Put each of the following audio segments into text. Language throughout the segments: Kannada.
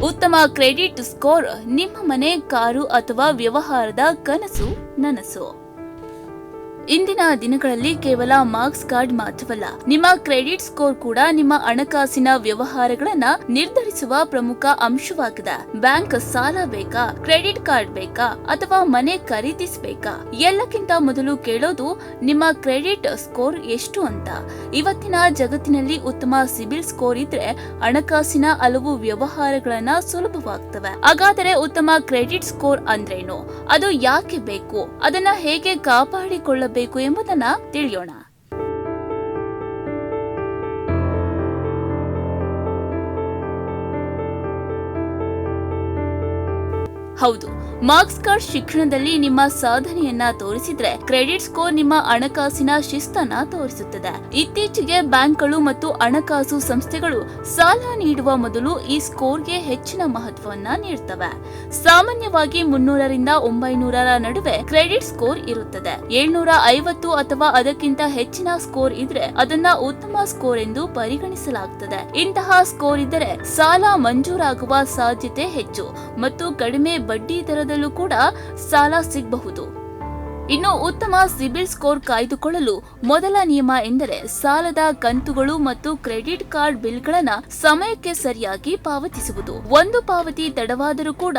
ಉತ್ತಮ ಕ್ರೆಡಿಟ್ ಸ್ಕೋರ್ ನಿಮ್ಮ ಮನೆ, ಕಾರು ಅಥವಾ ವ್ಯವಹಾರದ ಕನಸು ನನಸು. ಇಂದಿನ ದಿನಗಳಲ್ಲಿ ಕೇವಲ ಮಾರ್ಕ್ಸ್ ಕಾರ್ಡ್ ಮಾತ್ರವಲ್ಲ, ನಿಮ್ಮ ಕ್ರೆಡಿಟ್ ಸ್ಕೋರ್ ಕೂಡ ನಿಮ್ಮ ಹಣಕಾಸಿನ ವ್ಯವಹಾರಗಳನ್ನ ನಿರ್ಧರಿಸುವ ಪ್ರಮುಖ ಅಂಶವಾಗಿದೆ. ಬ್ಯಾಂಕ್ ಸಾಲ ಬೇಕಾ, ಕ್ರೆಡಿಟ್ ಕಾರ್ಡ್ ಬೇಕಾ ಅಥವಾ ಮನೆ ಖರೀದಿಸಬೇಕಾ? ಎಲ್ಲಕ್ಕಿಂತ ಮೊದಲು ಕೇಳೋದು ನಿಮ್ಮ ಕ್ರೆಡಿಟ್ ಸ್ಕೋರ್ ಎಷ್ಟು ಅಂತ. ಇವತ್ತಿನ ಜಗತ್ತಿನಲ್ಲಿ ಉತ್ತಮ ಸಿಬಿಲ್ ಸ್ಕೋರ್ ಇದ್ರೆ ಹಣಕಾಸಿನ ಹಲವು ವ್ಯವಹಾರಗಳನ್ನ ಸುಲಭವಾಗ್ತವೆ. ಹಾಗಾದರೆ ಉತ್ತಮ ಕ್ರೆಡಿಟ್ ಸ್ಕೋರ್ ಅಂದ್ರೇನು? ಅದು ಯಾಕೆ ಬೇಕು? ಅದನ್ನ ಹೇಗೆ ಕಾಪಾಡಿಕೊಳ್ಳಬೇಕು ಎಂಬುದನ್ನ ತಿಳಿಯೋಣ. ಹೌದು, ಮಾರ್ಕ್ಸ್ ಕಾರ್ಡ್ ಶಿಕ್ಷಣದಲ್ಲಿ ನಿಮ್ಮ ಸಾಧನೆಯನ್ನ ತೋರಿಸಿದ್ರೆ, ಕ್ರೆಡಿಟ್ ಸ್ಕೋರ್ ನಿಮ್ಮ ಹಣಕಾಸಿನ ಶಿಸ್ತನ್ನ ತೋರಿಸುತ್ತದೆ. ಇತ್ತೀಚೆಗೆ ಬ್ಯಾಂಕ್ಗಳು ಮತ್ತು ಹಣಕಾಸು ಸಂಸ್ಥೆಗಳು ಸಾಲ ನೀಡುವ ಮೊದಲು ಈ ಸ್ಕೋರ್ಗೆ ಹೆಚ್ಚಿನ ಮಹತ್ವವನ್ನ ನೀಡುತ್ತವೆ. ಸಾಮಾನ್ಯವಾಗಿ 300 ರಿಂದ 900 ನಡುವೆ ಕ್ರೆಡಿಟ್ ಸ್ಕೋರ್ ಇರುತ್ತದೆ. 750 ಅಥವಾ ಅದಕ್ಕಿಂತ ಹೆಚ್ಚಿನ ಸ್ಕೋರ್ ಇದ್ರೆ ಅದನ್ನ ಉತ್ತಮ ಸ್ಕೋರ್ ಎಂದು ಪರಿಗಣಿಸಲಾಗುತ್ತದೆ. ಇಂತಹ ಸ್ಕೋರ್ ಇದ್ದರೆ ಸಾಲ ಮಂಜೂರಾಗುವ ಸಾಧ್ಯತೆ ಹೆಚ್ಚು ಮತ್ತು ಕಡಿಮೆ ಬಡ್ಡಿ ದರದಲ್ಲೂ ಕೂಡ ಸಾಲ ಸಿಗಬಹುದು. ಇನ್ನು ಉತ್ತಮ ಸಿಬಿಲ್ ಸ್ಕೋರ್ ಕಾಯ್ದುಕೊಳ್ಳಲು ಮೊದಲ ನಿಯಮ ಎಂದರೆ ಸಾಲದ ಕಂತುಗಳು ಮತ್ತು ಕ್ರೆಡಿಟ್ ಕಾರ್ಡ್ ಬಿಲ್ಗಳನ್ನ ಸಮಯಕ್ಕೆ ಸರಿಯಾಗಿ ಪಾವತಿಸುವುದು. ಒಂದು ಪಾವತಿ ತಡವಾದರೂ ಕೂಡ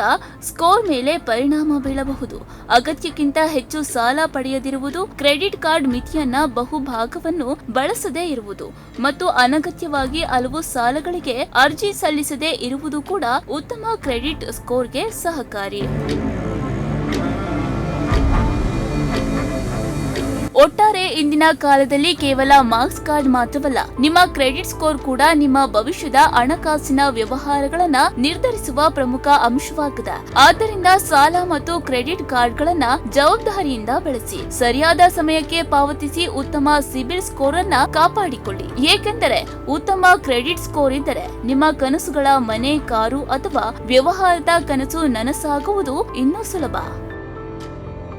ಸ್ಕೋರ್ ಮೇಲೆ ಪರಿಣಾಮ ಬೀಳಬಹುದು. ಅಗತ್ಯಕ್ಕಿಂತ ಹೆಚ್ಚು ಸಾಲ ಪಡೆಯದಿರುವುದು, ಕ್ರೆಡಿಟ್ ಕಾರ್ಡ್ ಮಿತಿಯನ್ನ ಬಹುಭಾಗವನ್ನು ಬಳಸದೇ ಇರುವುದು ಮತ್ತು ಅನಗತ್ಯವಾಗಿ ಹಲವು ಸಾಲಗಳಿಗೆ ಅರ್ಜಿ ಸಲ್ಲಿಸದೇ ಇರುವುದು ಕೂಡ ಉತ್ತಮ ಕ್ರೆಡಿಟ್ ಸ್ಕೋರ್ಗೆ ಸಹಕಾರಿ. ಒಟ್ಟಾರೆ ಇಂದಿನ ಕಾಲದಲ್ಲಿ ಕೇವಲ ಮಾರ್ಕ್ಸ್ ಕಾರ್ಡ್ ಮಾತ್ರವಲ್ಲ, ನಿಮ್ಮ ಕ್ರೆಡಿಟ್ ಸ್ಕೋರ್ ಕೂಡ ನಿಮ್ಮ ಭವಿಷ್ಯದ ಹಣಕಾಸಿನ ವ್ಯವಹಾರಗಳನ್ನ ನಿರ್ಧರಿಸುವ ಪ್ರಮುಖ ಅಂಶವಾಗಿದೆ. ಆದ್ದರಿಂದ ಸಾಲ ಮತ್ತು ಕ್ರೆಡಿಟ್ ಕಾರ್ಡ್ಗಳನ್ನ ಜವಾಬ್ದಾರಿಯಿಂದ ಬಳಸಿ, ಸರಿಯಾದ ಸಮಯಕ್ಕೆ ಪಾವತಿಸಿ ಉತ್ತಮ ಸಿಬಿಲ್ ಸ್ಕೋರ್ ಅನ್ನ ಕಾಪಾಡಿಕೊಳ್ಳಿ. ಏಕೆಂದರೆ ಉತ್ತಮ ಕ್ರೆಡಿಟ್ ಸ್ಕೋರ್ ಇದ್ದರೆ ನಿಮ್ಮ ಕನಸುಗಳ ಮನೆ, ಕಾರು ಅಥವಾ ವ್ಯವಹಾರದ ಕನಸು ನನಸಾಗುವುದು ಇನ್ನೂ ಸುಲಭ.